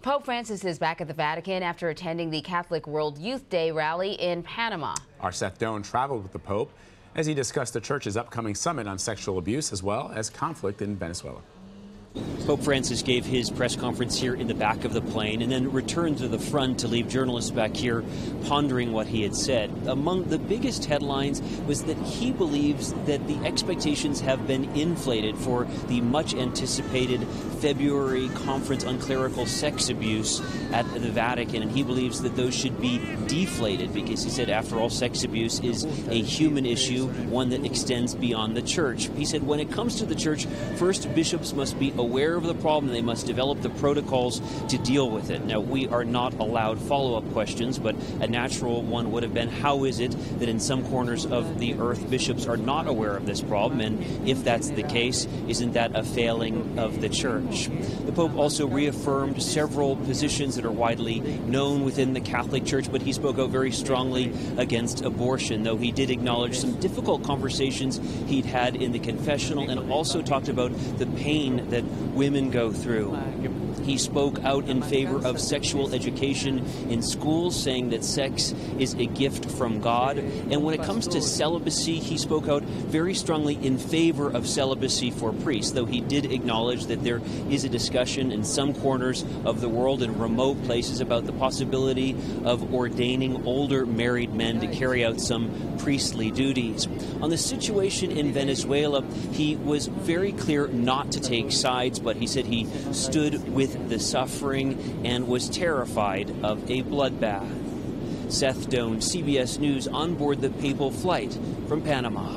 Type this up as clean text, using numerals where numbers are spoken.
Pope Francis is back at the Vatican after attending the Catholic World Youth Day rally in Panama. Our Seth Doane traveled with the Pope as he discussed the church's upcoming summit on sexual abuse as well as conflict in Venezuela. Pope Francis gave his press conference here in the back of the plane and then returned to the front to leave journalists back here pondering what he had said. Among the biggest headlines was that he believes that the expectations have been inflated for the much anticipated February conference on clerical sex abuse at the Vatican, and he believes that those should be deflated because he said, after all, sex abuse is a human issue, one that extends beyond the church. He said when it comes to the church, first bishops must be aware of the problem, and they must develop the protocols to deal with it. Now, we are not allowed follow-up questions, but a natural one would have been, how is it that in some corners of the earth bishops are not aware of this problem? And if that's the case, isn't that a failing of the church? The Pope also reaffirmed several positions that are widely known within the Catholic Church, but he spoke out very strongly against abortion, though he did acknowledge some difficult conversations he'd had in the confessional and also talked about the pain that women go through. He spoke out in favor of sexual education in schools, saying that sex is a gift from God. And when it comes to celibacy, he spoke out very strongly in favor of celibacy for priests, though he did acknowledge that there is a discussion in some corners of the world in remote places about the possibility of ordaining older married men to carry out some priestly duties. On the situation in Venezuela, he was very clear not to take sides, but he said he stood with the suffering and was terrified of a bloodbath. Seth Doane, CBS News, on board the papal flight from Panama.